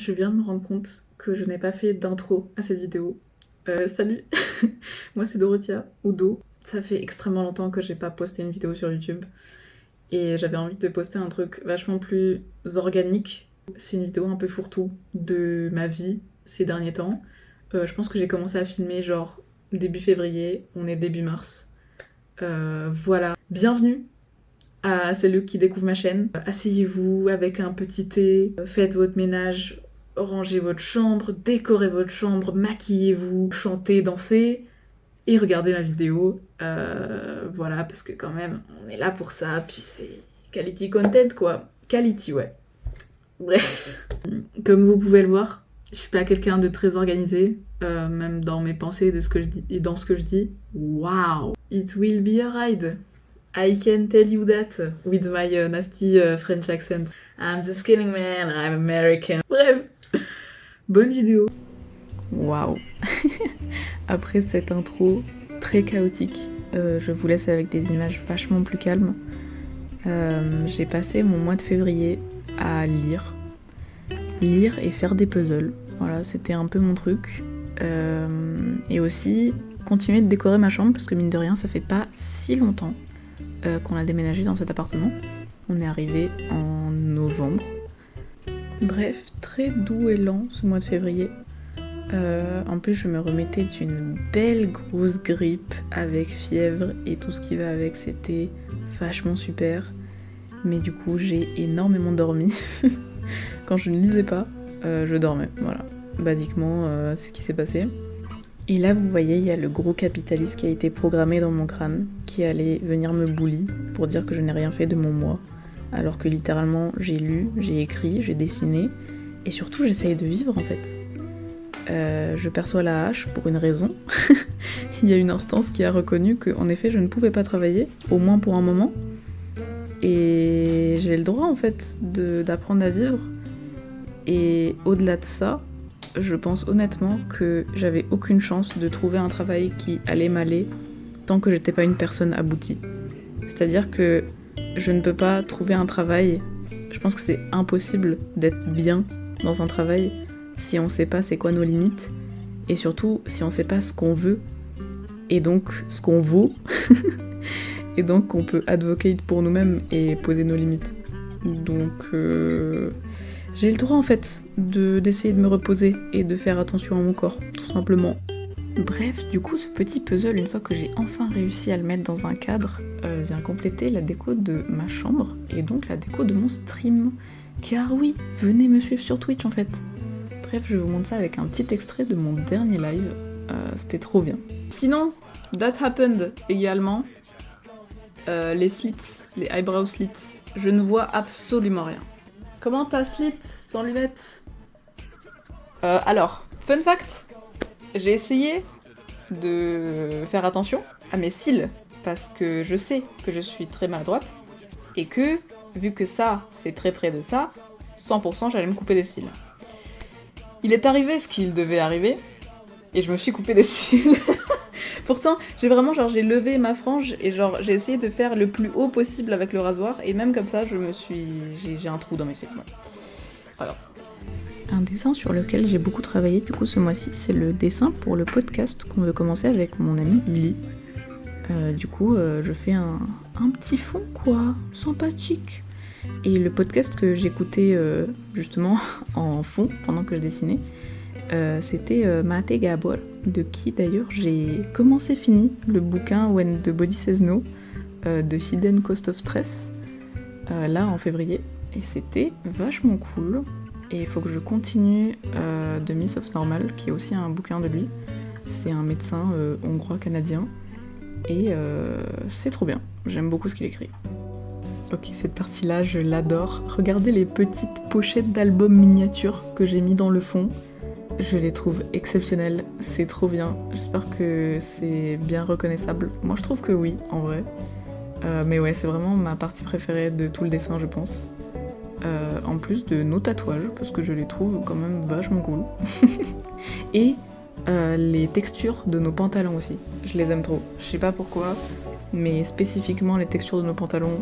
Je viens de me rendre compte que je n'ai pas fait d'intro à cette vidéo. Salut, moi c'est Dorothea, ou Do. Ça fait extrêmement longtemps que j'ai pas posté une vidéo sur YouTube. Et j'avais envie de poster un truc vachement plus organique. C'est une vidéo un peu fourre-tout de ma vie ces derniers temps. Je pense que j'ai commencé à filmer genre début février, on est début mars. Voilà. Bienvenue à celles qui découvrent ma chaîne. Asseyez-vous avec un petit thé, faites votre ménage, rangez votre chambre, décorez votre chambre, maquillez-vous, chantez, dansez et regardez ma vidéo. Voilà, parce que quand même, on est là pour ça, puis c'est quality content quoi. Quality, ouais. Bref. Comme vous pouvez le voir, je suis pas quelqu'un de très organisé, même dans mes pensées de ce que je dis, et dans ce que je dis. Wow! It will be a ride! I can tell you that with my nasty French accent. I'm just kidding, man. I'm American. Bref, bonne vidéo. Waouh. Après cette intro très chaotique, je vous laisse avec des images vachement plus calmes. J'ai passé mon mois de février à lire et faire des puzzles. Voilà, c'était un peu mon truc. Et aussi continuer de décorer ma chambre parce que mine de rien, ça fait pas si longtemps qu'on a déménagé dans cet appartement. On est arrivé en novembre. Bref, très doux et lent ce mois de février. En plus, je me remettais d'une belle grosse grippe avec fièvre et tout ce qui va avec, c'était vachement super. Mais du coup, j'ai énormément dormi. Quand je ne lisais pas, je dormais. Voilà, basiquement, c'est ce qui s'est passé. Et là, vous voyez, il y a le gros capitaliste qui a été programmé dans mon crâne, qui allait venir me bully pour dire que je n'ai rien fait de mon mois. Alors que littéralement, j'ai lu, j'ai écrit, j'ai dessiné, et surtout, j'essaye de vivre en fait. Je perçois la hache pour une raison. Il y a une instance qui a reconnu que, en effet, je ne pouvais pas travailler, au moins pour un moment. Et j'ai le droit en fait d'apprendre à vivre. Et au-delà de ça, je pense honnêtement que j'avais aucune chance de trouver un travail qui allait m'aller tant que j'étais pas une personne aboutie. C'est-à-dire que je ne peux pas trouver un travail, je pense que c'est impossible d'être bien dans un travail si on sait pas c'est quoi nos limites et surtout si on sait pas ce qu'on veut et donc ce qu'on vaut et donc qu'on peut advocate pour nous-mêmes et poser nos limites. Donc j'ai le droit en fait d'essayer de me reposer et de faire attention à mon corps, tout simplement. Bref, du coup ce petit puzzle, une fois que j'ai enfin réussi à le mettre dans un cadre, vient compléter la déco de ma chambre et donc la déco de mon stream. Car oui, venez me suivre sur Twitch en fait. Bref, je vous montre ça avec un petit extrait de mon dernier live, c'était trop bien. Sinon, that happened également, les slits, les eyebrow slits, je ne vois absolument rien. Comment t'as slit sans lunettes? Alors, fun fact, j'ai essayé de faire attention à mes cils parce que je sais que je suis très maladroite et que, vu que ça, c'est très près de ça, 100% j'allais me couper des cils. Il est arrivé ce qu'il devait arriver et je me suis coupé des cils. Pourtant, j'ai levé ma frange et j'ai essayé de faire le plus haut possible avec le rasoir et même comme ça, j'ai un trou dans mes cils. Voilà. Un dessin sur lequel j'ai beaucoup travaillé du coup ce mois-ci, c'est le dessin pour le podcast qu'on veut commencer avec mon ami Billy. Du coup, je fais un petit fond quoi, sympathique. Et le podcast que j'écoutais justement en fond pendant que je dessinais, c'était Mate Gabor, de qui d'ailleurs j'ai fini le bouquin When the Body Says No de Hidden Cost of Stress, là en février, et c'était vachement cool. Et il faut que je continue de Myth of Normal, qui est aussi un bouquin de lui. C'est un médecin hongrois-canadien, et c'est trop bien, j'aime beaucoup ce qu'il écrit. Ok, cette partie-là, je l'adore. Regardez les petites pochettes d'albums miniatures que j'ai mis dans le fond. Je les trouve exceptionnelles, c'est trop bien. J'espère que c'est bien reconnaissable. Moi, je trouve que oui, en vrai. Mais ouais, c'est vraiment ma partie préférée de tout le dessin, je pense. En plus de nos tatouages, parce que je les trouve quand même vachement cool. Et les textures de nos pantalons aussi. Je les aime trop. Je sais pas pourquoi, mais spécifiquement les textures de nos pantalons,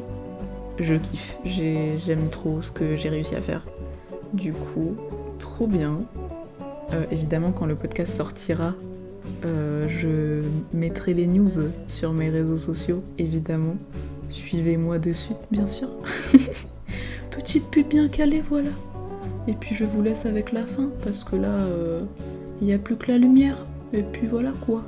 je kiffe. J'aime trop ce que j'ai réussi à faire. Du coup, trop bien. Évidemment, quand le podcast sortira, je mettrai les news sur mes réseaux sociaux, évidemment. Suivez-moi dessus, bien sûr. Petite pub bien calée, voilà. Et puis je vous laisse avec la fin, parce que là, il n'y a plus que la lumière. Et puis voilà quoi.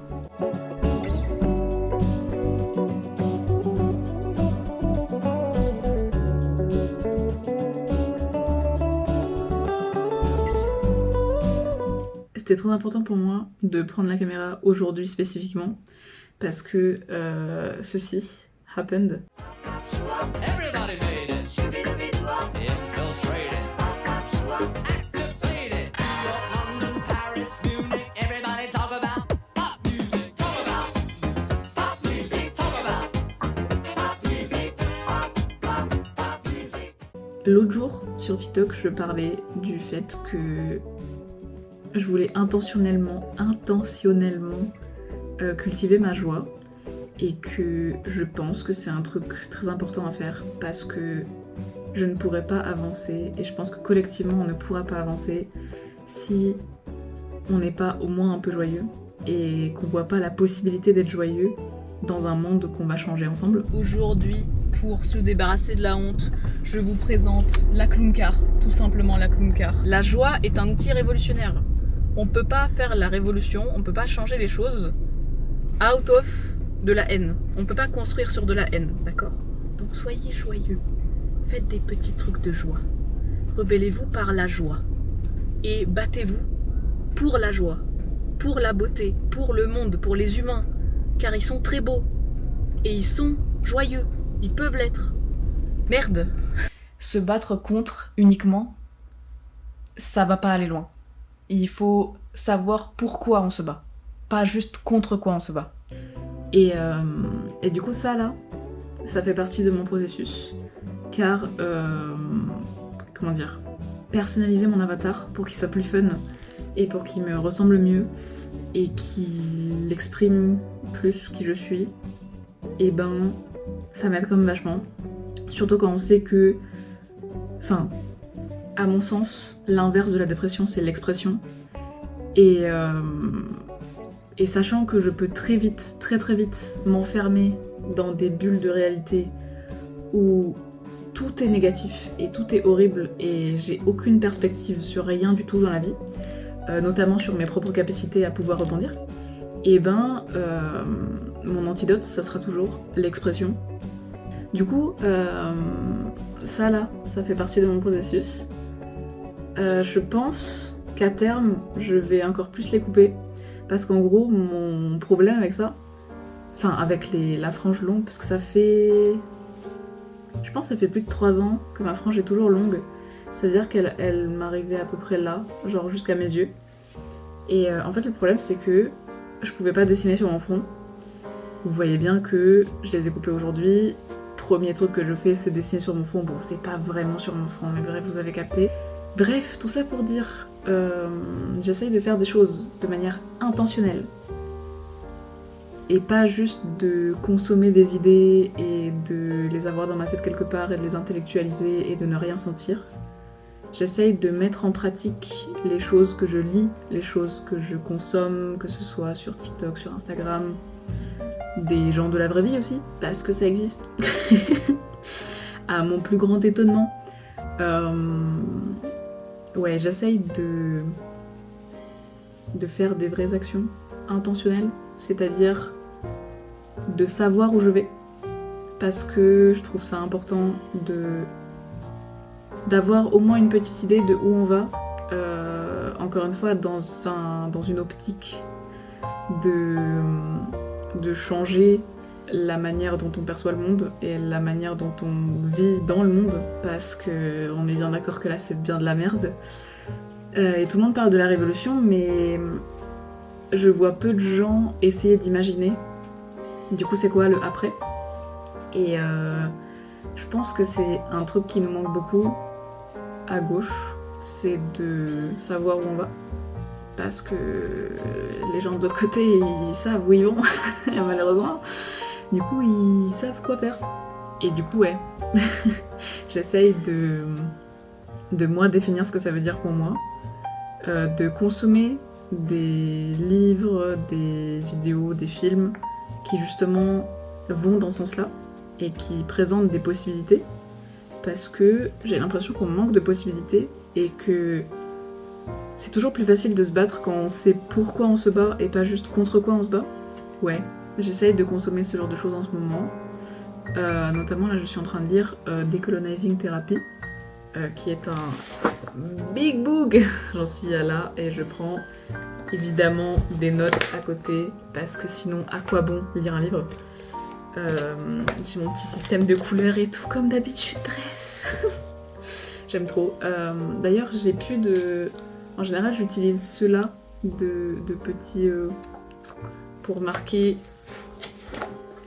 C'était très important pour moi de prendre la caméra aujourd'hui spécifiquement, parce que ceci happened. L'autre jour, sur TikTok, je parlais du fait que je voulais intentionnellement cultiver ma joie, et que je pense que c'est un truc très important à faire parce que je ne pourrais pas avancer, et je pense que collectivement on ne pourra pas avancer si on n'est pas au moins un peu joyeux et qu'on voit pas la possibilité d'être joyeux dans un monde qu'on va changer ensemble. Aujourd'hui, pour se débarrasser de la honte, je vous présente la clown car, tout simplement la clown car. La joie est un outil révolutionnaire. On peut pas faire la révolution, on peut pas changer les choses out of de la haine. On peut pas construire sur de la haine, d'accord? Donc soyez joyeux. Faites des petits trucs de joie. Rebellez-vous par la joie. Et battez-vous pour la joie, pour la beauté, pour le monde, pour les humains. Car ils sont très beaux. Et ils sont joyeux. Ils peuvent l'être. Merde. Se battre contre uniquement, ça va pas aller loin. Il faut savoir pourquoi on se bat. Pas juste contre quoi on se bat. Et du coup ça là, ça fait partie de mon processus. Car, comment dire, personnaliser mon avatar pour qu'il soit plus fun et pour qu'il me ressemble mieux et qu'il exprime plus qui je suis, et ben ça m'aide quand même vachement. Surtout quand on sait que, enfin, à mon sens, l'inverse de la dépression c'est l'expression. Et sachant que je peux très vite, très très vite m'enfermer dans des bulles de réalité où tout est négatif et tout est horrible et j'ai aucune perspective sur rien du tout dans la vie, notamment sur mes propres capacités à pouvoir rebondir, et ben mon antidote ça sera toujours l'expression. Du coup ça là, ça fait partie de mon processus. Je pense qu'à terme je vais encore plus les couper, parce qu'en gros mon problème avec ça, enfin avec la frange longue, parce que ça fait, je pense que ça fait plus de 3 ans que ma frange est toujours longue, c'est-à-dire qu'elle m'arrivait à peu près là, genre jusqu'à mes yeux. Et en fait le problème c'est que je pouvais pas dessiner sur mon front. Vous voyez bien que je les ai coupés aujourd'hui. Premier truc que je fais c'est dessiner sur mon front. Bon, c'est pas vraiment sur mon front, mais bref, vous avez capté. Bref, tout ça pour dire, j'essaye de faire des choses de manière intentionnelle. Et pas juste de consommer des idées et de les avoir dans ma tête quelque part et de les intellectualiser et de ne rien sentir. J'essaye de mettre en pratique les choses que je lis, les choses que je consomme, que ce soit sur TikTok, sur Instagram, des gens de la vraie vie aussi, parce que ça existe. À mon plus grand étonnement. Ouais, j'essaye de faire des vraies actions intentionnelles, c'est-à-dire de savoir où je vais, parce que je trouve ça important d'avoir au moins une petite idée de où on va, encore une fois dans une optique de changer la manière dont on perçoit le monde et la manière dont on vit dans le monde, parce que on est bien d'accord que là c'est bien de la merde. Et tout le monde parle de la révolution, mais je vois peu de gens essayer d'imaginer du coup c'est quoi le après. Et je pense que c'est un truc qui nous manque beaucoup à gauche, c'est de savoir où on va. Parce que les gens de l'autre côté, ils savent où ils vont, malheureusement. Du coup, ils savent quoi faire. Et du coup, ouais, j'essaye de moi définir ce que ça veut dire pour moi. de consommer des livres, des vidéos, des films qui justement vont dans ce sens-là et qui présentent des possibilités, parce que j'ai l'impression qu'on manque de possibilités et que c'est toujours plus facile de se battre quand on sait pourquoi on se bat et pas juste contre quoi on se bat. Ouais, j'essaye de consommer ce genre de choses en ce moment. Notamment là je suis en train de lire Decolonizing Therapy, qui est un big book. J'en suis à là et je prends évidemment des notes à côté parce que sinon à quoi bon lire un livre. J'ai mon petit système de couleurs et tout comme d'habitude, bref. J'aime trop. D'ailleurs j'ai plus de... En général j'utilise ceux-là de petits... pour marquer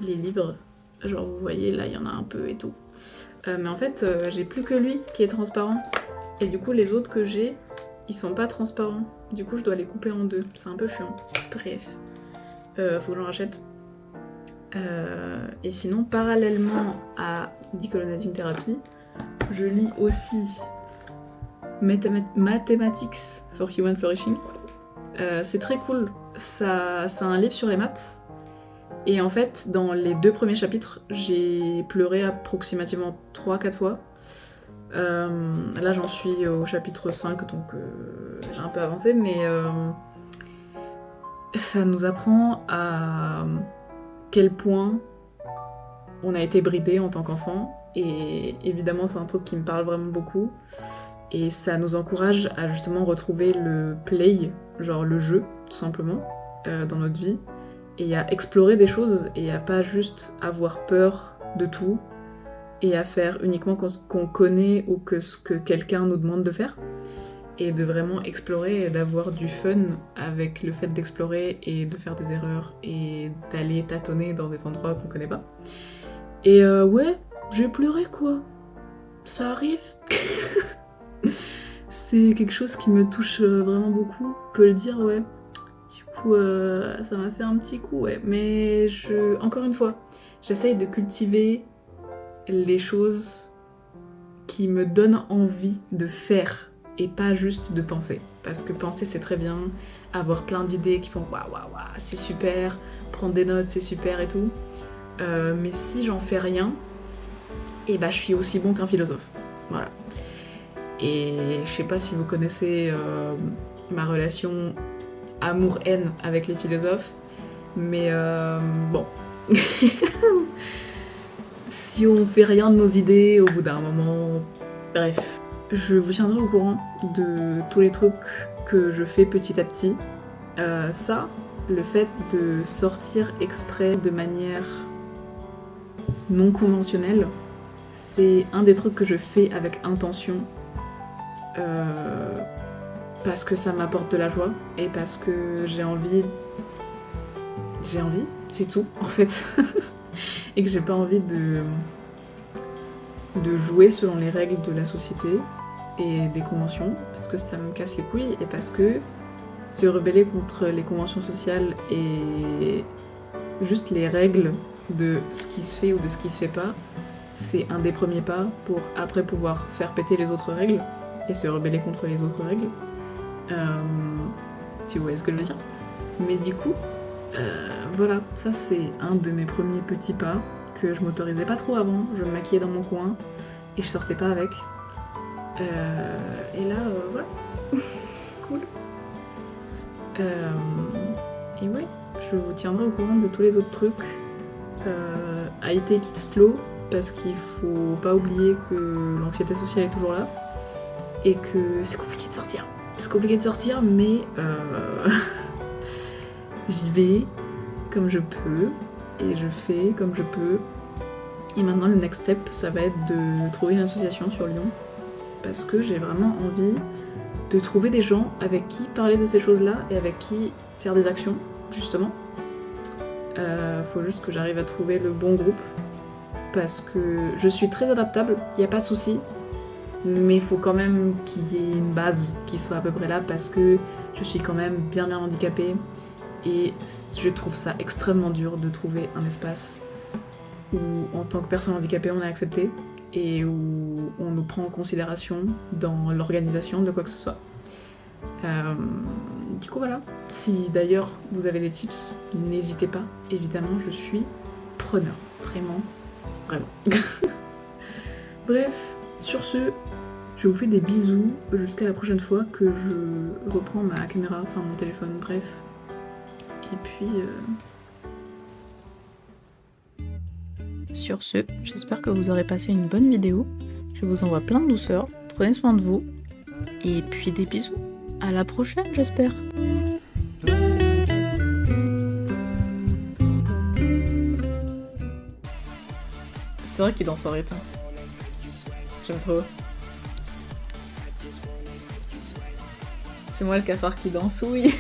les livres. Genre vous voyez là il y en a un peu et tout. Mais en fait j'ai plus que lui qui est transparent. Et du coup les autres que j'ai, ils sont pas transparents. Du coup je dois les couper en deux. C'est un peu chiant. Bref. Faut que j'en rachète. Et sinon parallèlement à Decolonizing Therapy, je lis aussi Mathematics for Human Flourishing. C'est très cool. C'est un livre sur les maths. Et en fait, dans les 2 premiers chapitres, j'ai pleuré approximativement 3-4 fois. Là, j'en suis au chapitre 5, donc j'ai un peu avancé, mais ça nous apprend à quel point on a été bridé en tant qu'enfant. Et évidemment, c'est un truc qui me parle vraiment beaucoup. Et ça nous encourage à justement retrouver le play, genre le jeu, tout simplement, dans notre vie. Et à explorer des choses et à pas juste avoir peur de tout et à faire uniquement ce qu'on connaît ou que ce que quelqu'un nous demande de faire, et de vraiment explorer et d'avoir du fun avec le fait d'explorer et de faire des erreurs et d'aller tâtonner dans des endroits qu'on connaît pas. Et ouais, j'ai pleuré quoi, ça arrive. C'est quelque chose qui me touche vraiment beaucoup, on peut le dire, ouais. Ça m'a fait un petit coup, ouais. Mais encore une fois, j'essaye de cultiver les choses qui me donnent envie de faire et pas juste de penser. Parce que penser c'est très bien, avoir plein d'idées qui font waouh waouh waouh, c'est super, prendre des notes c'est super et tout. Mais si j'en fais rien, et bah je suis aussi bon qu'un philosophe. Voilà. Et je sais pas si vous connaissez ma relation amour-haine avec les philosophes, mais bon. Si on fait rien de nos idées au bout d'un moment, bref. Je vous tiendrai au courant de tous les trucs que je fais petit à petit. Ça, le fait de sortir exprès de manière non conventionnelle, c'est un des trucs que je fais avec intention. Parce que ça m'apporte de la joie et parce que j'ai envie, c'est tout en fait. Et que j'ai pas envie de jouer selon les règles de la société et des conventions, parce que ça me casse les couilles et parce que se rebeller contre les conventions sociales et juste les règles de ce qui se fait ou de ce qui se fait pas, c'est un des premiers pas pour après pouvoir faire péter les autres règles et se rebeller contre les autres règles. Tu vois ce que je veux dire? Mais du coup, voilà, ça c'est un de mes premiers petits pas que je m'autorisais pas trop avant. Je me maquillais dans mon coin et je sortais pas avec. Et là, voilà. Cool. Et ouais, je vous tiendrai au courant de tous les autres trucs. I take it slow, parce qu'il faut pas oublier que l'anxiété sociale est toujours là et que c'est compliqué de sortir. C'est compliqué de sortir, mais j'y vais comme je peux et je fais comme je peux. Et maintenant, le next step, ça va être de trouver une association sur Lyon, parce que j'ai vraiment envie de trouver des gens avec qui parler de ces choses-là et avec qui faire des actions, justement. Faut juste que j'arrive à trouver le bon groupe, parce que je suis très adaptable, y a pas de souci. Mais il faut quand même qu'il y ait une base qui soit à peu près là, parce que je suis quand même bien handicapée et je trouve ça extrêmement dur de trouver un espace où en tant que personne handicapée on est accepté et où on nous prend en considération dans l'organisation de quoi que ce soit. Du coup voilà, si d'ailleurs vous avez des tips, n'hésitez pas, évidemment je suis preneur, vraiment. Bref, sur ce, je vous fais des bisous jusqu'à la prochaine fois que je reprends ma caméra, enfin mon téléphone, bref. Et puis... Sur ce, j'espère que vous aurez passé une bonne vidéo. Je vous envoie plein de douceur, prenez soin de vous, et puis des bisous. À la prochaine, j'espère. C'est vrai qu'il danse en rythme. J'aime trop. C'est moi le cafard qui danse, oui.